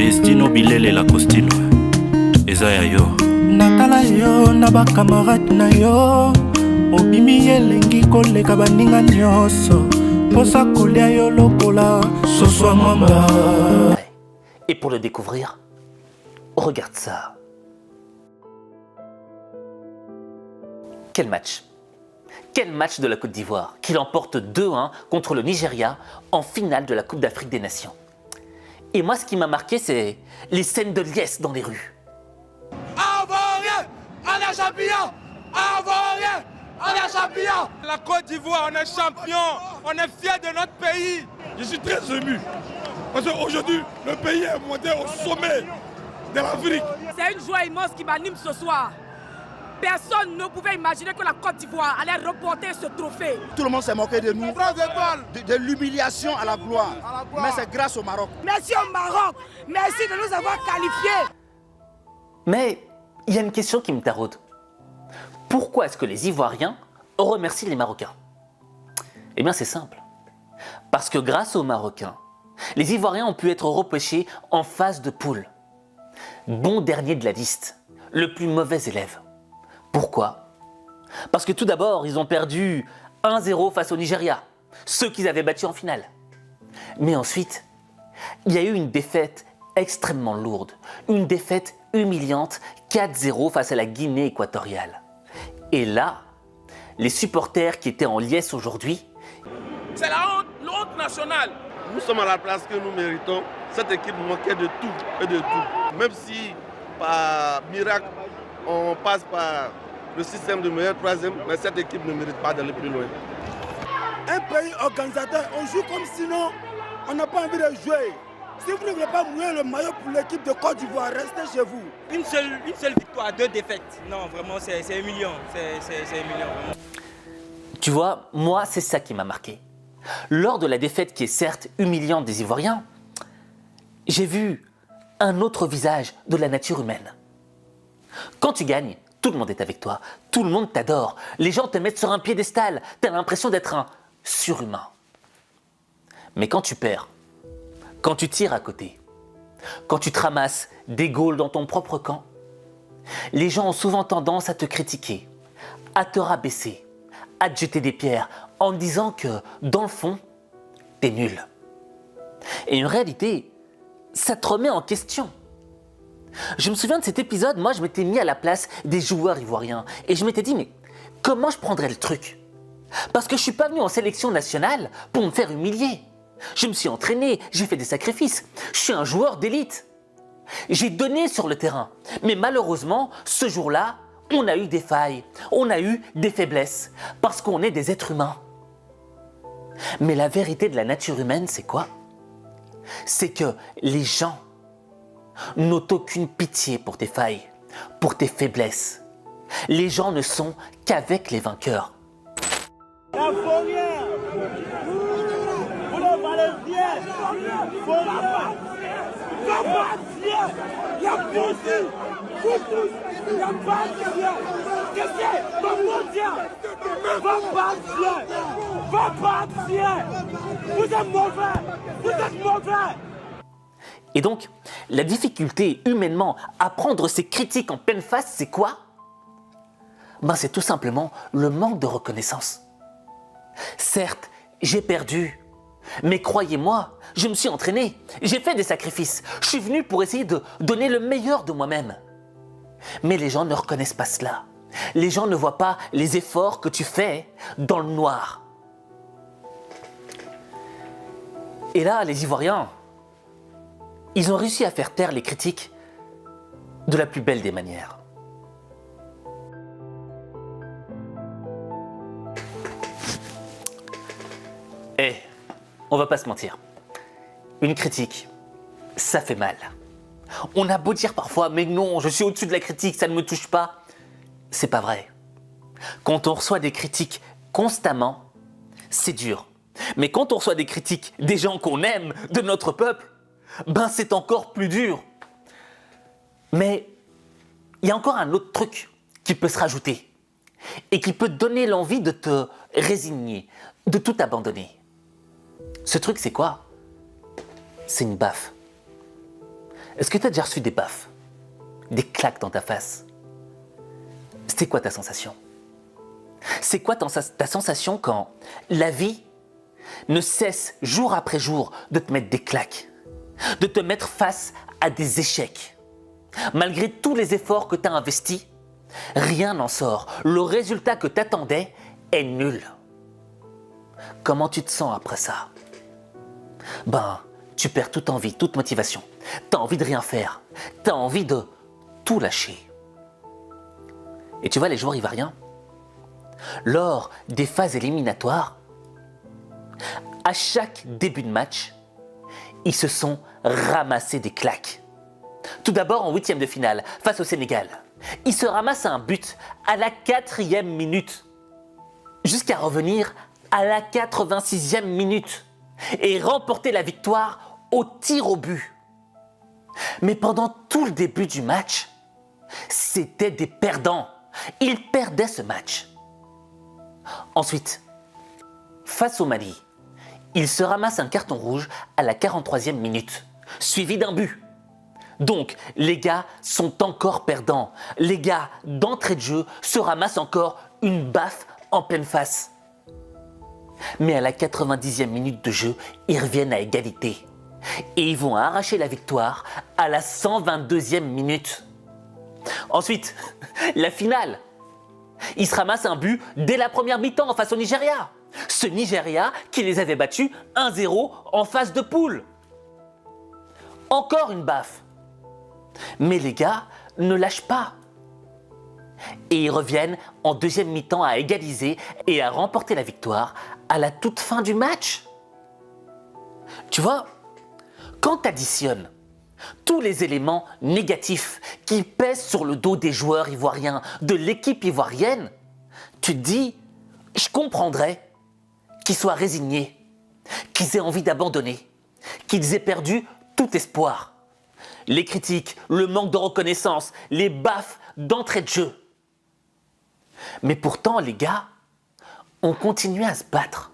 Destino Bilele la Costino Ezaya yo Natala yo na ba camarade na yo Obimi elengi koleka baninga nyoso Posa kolia yo lokola Soswa mamba. Et pour le découvrir, regarde ça. Quel match! Quel match de la Côte d'Ivoire qui l'emporte 2-1 contre le Nigeria en finale de la Coupe d'Afrique des Nations. Et moi, ce qui m'a marqué, c'est les scènes de liesse dans les rues. Ivoirien, on est champion! Ivoirien, on est champion! La Côte d'Ivoire, on est champion! On est fiers de notre pays! Je suis très ému parce qu'aujourd'hui, le pays est monté au sommet de l'Afrique. C'est une joie immense qui m'anime ce soir. Personne ne pouvait imaginer que la Côte d'Ivoire allait remporter ce trophée. Tout le monde s'est moqué de nous, de l'humiliation à la gloire. Mais c'est grâce au Maroc. Merci au Maroc, merci de nous avoir qualifiés. Mais il y a une question qui me taraude. Pourquoi est-ce que les Ivoiriens remercient les Marocains? Eh bien c'est simple. Parce que grâce aux Marocains, les Ivoiriens ont pu être repêchés en phase de poule. Bon dernier de la liste, le plus mauvais élève. Pourquoi? Parce que tout d'abord, ils ont perdu 1-0 face au Nigeria, ceux qu'ils avaient battus en finale. Mais ensuite, il y a eu une défaite extrêmement lourde, une défaite humiliante, 4-0 face à la Guinée équatoriale. Et là, les supporters qui étaient en liesse aujourd'hui... C'est la honte nationale. Nous sommes à la place que nous méritons. Cette équipe manquait de tout et de tout. Même si par miracle, on passe par le système de meilleur troisième, mais cette équipe ne mérite pas d'aller plus loin. Un pays organisateur, on joue comme sinon on n'a pas envie de jouer. Si vous ne voulez pas mouiller le maillot pour l'équipe de Côte d'Ivoire, restez chez vous. Une seule victoire, 2 défaites. Non, vraiment, c'est humiliant. C'est humiliant, vraiment. Tu vois, moi, c'est ça qui m'a marqué. Lors de la défaite qui est certes humiliante des Ivoiriens, j'ai vu un autre visage de la nature humaine. Quand tu gagnes, tout le monde est avec toi, tout le monde t'adore, les gens te mettent sur un piédestal, tu as l'impression d'être un surhumain. Mais quand tu perds, quand tu tires à côté, quand tu te ramasses des gaules dans ton propre camp, les gens ont souvent tendance à te critiquer, à te rabaisser, à te jeter des pierres en te disant que, dans le fond, t'es nul. Et en réalité, ça te remet en question. Je me souviens de cet épisode, moi je m'étais mis à la place des joueurs ivoiriens et je m'étais dit mais comment je prendrais le truc? Parce que je suis pas venu en sélection nationale pour me faire humilier. Je me suis entraîné, j'ai fait des sacrifices, je suis un joueur d'élite. J'ai donné sur le terrain, mais malheureusement ce jour-là, on a eu des failles, on a eu des faiblesses, parce qu'on est des êtres humains. Mais la vérité de la nature humaine, c'est quoi? C'est que les gens n'ont aucune pitié pour tes failles, pour tes faiblesses. Les gens ne sont qu'avec les vainqueurs. La fourrière, vous le valez bien, fourrière, la poussie, vous tous, la patrie, qu'est-ce que va partir, vous êtes mauvais. Et donc, la difficulté humainement à prendre ces critiques en pleine face, c'est quoi? Ben, c'est tout simplement le manque de reconnaissance. Certes, j'ai perdu, mais croyez-moi, je me suis entraîné, j'ai fait des sacrifices, je suis venu pour essayer de donner le meilleur de moi-même. Mais les gens ne reconnaissent pas cela. Les gens ne voient pas les efforts que tu fais dans le noir. Et là, les Ivoiriens, ils ont réussi à faire taire les critiques de la plus belle des manières. Eh, on va pas se mentir. Une critique, ça fait mal. On a beau dire parfois, mais non, je suis au-dessus de la critique, ça ne me touche pas. C'est pas vrai. Quand on reçoit des critiques constamment, c'est dur. Mais quand on reçoit des critiques des gens qu'on aime, de notre peuple, ben c'est encore plus dur. Mais il y a encore un autre truc qui peut se rajouter et qui peut te donner l'envie de te résigner, de tout abandonner. Ce truc, c'est quoi? C'est une baffe. Est-ce que tu as déjà reçu des baffes, des claques dans ta face? C'était quoi ta sensation? C'est quoi ta sensation quand la vie ne cesse jour après jour de te mettre des claques, de te mettre face à des échecs? Malgré tous les efforts que tu as investis, rien n'en sort. Le résultat que tu attendais est nul. Comment tu te sens après ça? Ben, tu perds toute envie, toute motivation. Tu as envie de rien faire. Tu as envie de tout lâcher. Et tu vois, les joueurs ivoiriens, lors des phases éliminatoires, à chaque début de match, ils se sont ramassés des claques. Tout d'abord en 8e de finale, face au Sénégal. Ils se ramassent un but à la 4e minute, jusqu'à revenir à la 86e minute et remporter la victoire au tir au but. Mais pendant tout le début du match, c'était des perdants. Ils perdaient ce match. Ensuite, face au Mali, ils se ramassent un carton rouge à la 43e minute, suivi d'un but. Donc, les gars sont encore perdants. Les gars, d'entrée de jeu, se ramassent encore une baffe en pleine face. Mais à la 90e minute de jeu, ils reviennent à égalité. Et ils vont arracher la victoire à la 122e minute. Ensuite, la finale. Ils se ramassent un but dès la première mi-temps face au Nigeria. Ce Nigeria qui les avait battus 1-0 en phase de poule. Encore une baffe. Mais les gars ne lâchent pas. Et ils reviennent en deuxième mi-temps à égaliser et à remporter la victoire à la toute fin du match. Tu vois, quand tu additionnes tous les éléments négatifs qui pèsent sur le dos des joueurs ivoiriens, de l'équipe ivoirienne, tu te dis, je comprendrais qu'ils soient résignés, qu'ils aient envie d'abandonner, qu'ils aient perdu tout espoir. Les critiques, le manque de reconnaissance, les baffes d'entrée de jeu. Mais pourtant, les gars ont continué à se battre.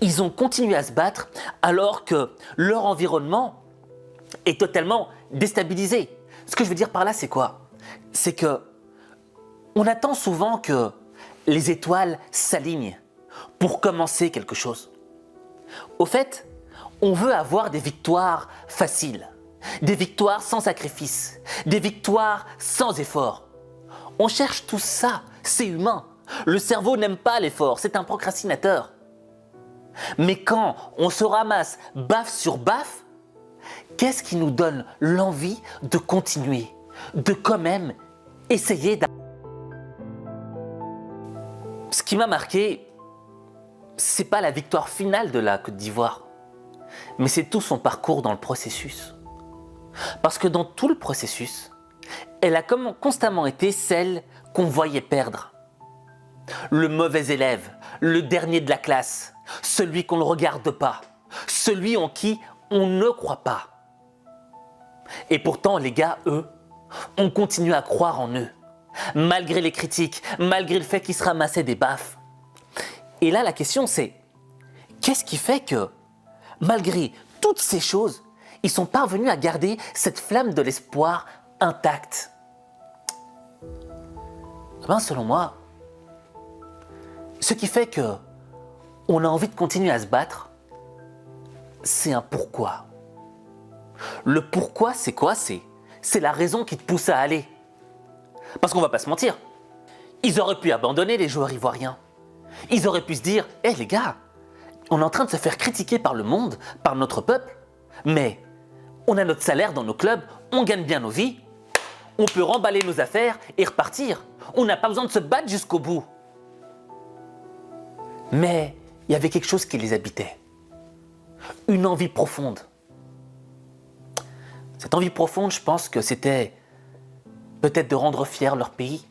Ils ont continué à se battre alors que leur environnement est totalement déstabilisé. Ce que je veux dire par là, c'est quoi? C'est que on attend souvent que les étoiles s'alignent pour commencer quelque chose. Au fait, on veut avoir des victoires faciles, des victoires sans sacrifice, des victoires sans effort. On cherche tout ça, c'est humain. Le cerveau n'aime pas l'effort, c'est un procrastinateur. Mais quand on se ramasse baffe sur baffe, qu'est-ce qui nous donne l'envie de continuer, de quand même essayer d'arriver? Ce qui m'a marqué, c'est pas la victoire finale de la Côte d'Ivoire, mais c'est tout son parcours dans le processus. Parce que dans tout le processus, elle a constamment été celle qu'on voyait perdre. Le mauvais élève, le dernier de la classe, celui qu'on ne regarde pas, celui en qui on ne croit pas. Et pourtant, les gars, eux, ont continué à croire en eux, malgré les critiques, malgré le fait qu'ils se ramassaient des baffes. Et là, la question c'est, qu'est-ce qui fait que, malgré toutes ces choses, ils sont parvenus à garder cette flamme de l'espoir intacte? Ben, selon moi, ce qui fait que on a envie de continuer à se battre, c'est un pourquoi. Le pourquoi, c'est quoi? C'est la raison qui te pousse à aller. Parce qu'on va pas se mentir, ils auraient pu abandonner les joueurs ivoiriens. Ils auraient pu se dire, hé les gars, on est en train de se faire critiquer par le monde, par notre peuple, mais on a notre salaire dans nos clubs, on gagne bien nos vies, on peut remballer nos affaires et repartir. On n'a pas besoin de se battre jusqu'au bout. Mais il y avait quelque chose qui les habitait. Une envie profonde. Cette envie profonde, je pense que c'était peut-être de rendre fier leur pays,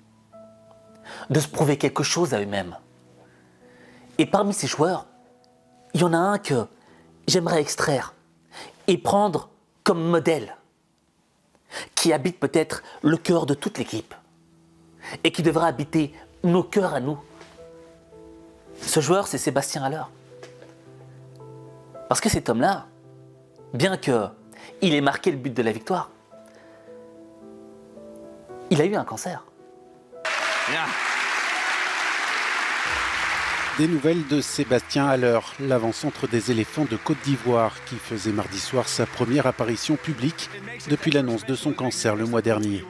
de se prouver quelque chose à eux-mêmes. Et parmi ces joueurs, il y en a un que j'aimerais extraire et prendre comme modèle, qui habite peut-être le cœur de toute l'équipe et qui devra habiter nos cœurs à nous. Ce joueur, c'est Sébastien Haller. Parce que cet homme-là, bien qu'il il est marqué le but de la victoire. Il a eu un cancer. Des nouvelles de Sébastien Haller, l'avant-centre des éléphants de Côte d'Ivoire, qui faisait mardi soir sa première apparition publique depuis l'annonce de son cancer le mois dernier.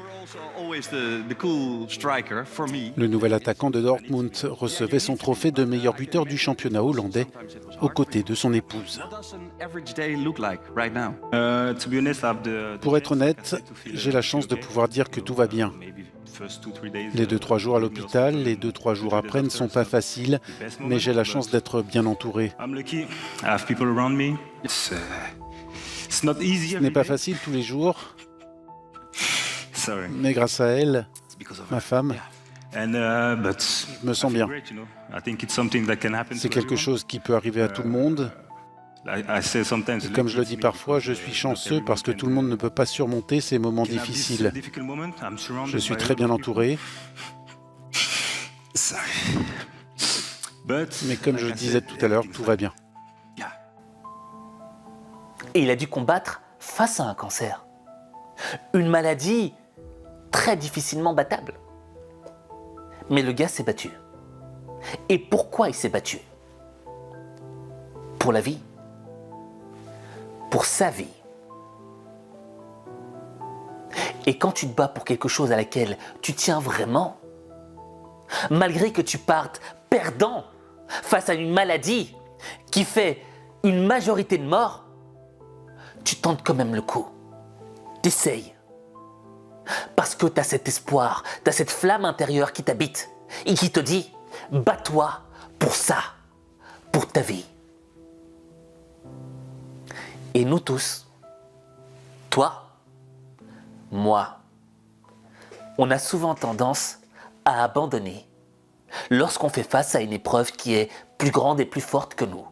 Le nouvel attaquant de Dortmund recevait son trophée de meilleur buteur du championnat hollandais aux côtés de son épouse. Pour être honnête, j'ai la chance de pouvoir dire que tout va bien. Les 2-3 jours à l'hôpital, les 2-3 jours après ne sont pas faciles, mais j'ai la chance d'être bien entouré. Ce n'est pas facile tous les jours, mais grâce à elle, ma femme, je me sens bien. C'est quelque chose qui peut arriver à tout le monde. Et comme je le dis parfois, je suis chanceux parce que tout le monde ne peut pas surmonter ces moments difficiles. Je suis très bien entouré. Mais comme je le disais tout à l'heure, tout va bien. Et il a dû combattre face à un cancer. Une maladie très difficilement battable. Mais le gars s'est battu. Et pourquoi il s'est battu? Pour la vie. Pour sa vie. Et quand tu te bats pour quelque chose à laquelle tu tiens vraiment, malgré que tu partes perdant face à une maladie qui fait une majorité de morts, tu tentes quand même le coup. T'essayes. Parce que tu as cet espoir, tu as cette flamme intérieure qui t'habite et qui te dit « bats-toi pour ça, pour ta vie ». Et nous tous, toi, moi, on a souvent tendance à abandonner lorsqu'on fait face à une épreuve qui est plus grande et plus forte que nous.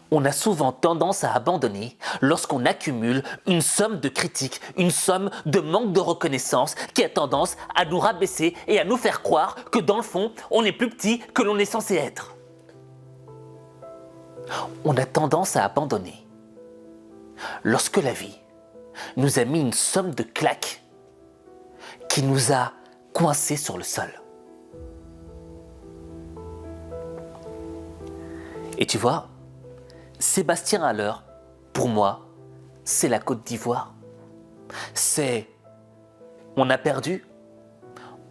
On a souvent tendance à abandonner lorsqu'on accumule une somme de critiques, une somme de manque de reconnaissance qui a tendance à nous rabaisser et à nous faire croire que dans le fond, on est plus petit que l'on est censé être. On a tendance à abandonner lorsque la vie nous a mis une somme de claques qui nous a coincés sur le sol. Et tu vois, Sébastien Haller, pour moi, c'est la Côte d'Ivoire. C'est... On a perdu.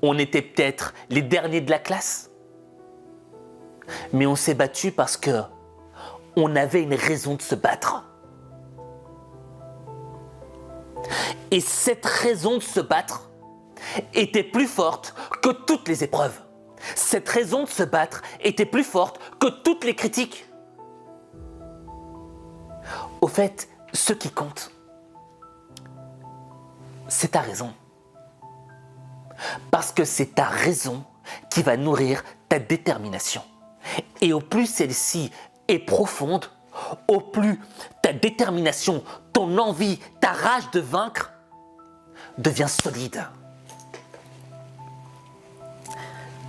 On était peut-être les derniers de la classe. Mais on s'est battu parce que on avait une raison de se battre. Et cette raison de se battre était plus forte que toutes les épreuves. Cette raison de se battre était plus forte que toutes les critiques. Au fait, ce qui compte, c'est ta raison. Parce que c'est ta raison qui va nourrir ta détermination. Et au plus celle-ci est profonde, au plus ta détermination, ton envie, ta rage de vaincre devient solide.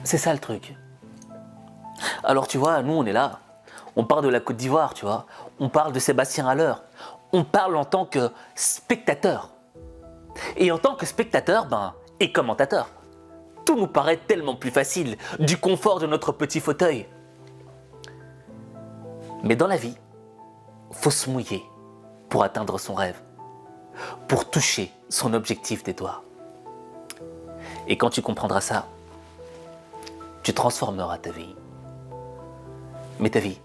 C'est ça le truc. Alors tu vois, nous on est là, on parle de la Côte d'Ivoire, tu vois, on parle de Sébastien Haller, on parle en tant que spectateur. Et en tant que spectateur, et commentateur, tout nous paraît tellement plus facile, du confort de notre petit fauteuil. Mais dans la vie, faut se mouiller pour atteindre son rêve, pour toucher son objectif des doigts. Et quand tu comprendras ça, tu transformeras ta vie. Mais ta vie,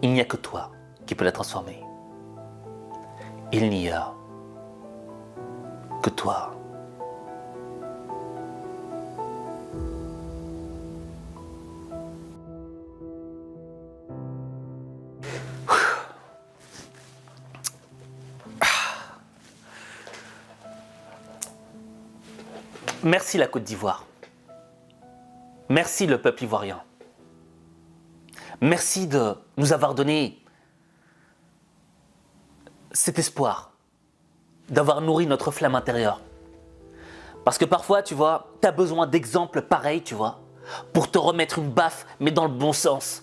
il n'y a que toi qui peux la transformer. Il n'y a que toi. Merci la Côte d'Ivoire. Merci le peuple ivoirien. Merci de nous avoir donné cet espoir, d'avoir nourri notre flamme intérieure. Parce que parfois, tu vois, tu as besoin d'exemples pareils, tu vois, pour te remettre une baffe, mais dans le bon sens,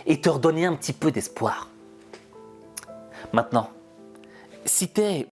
et te redonner un petit peu d'espoir. Maintenant, citait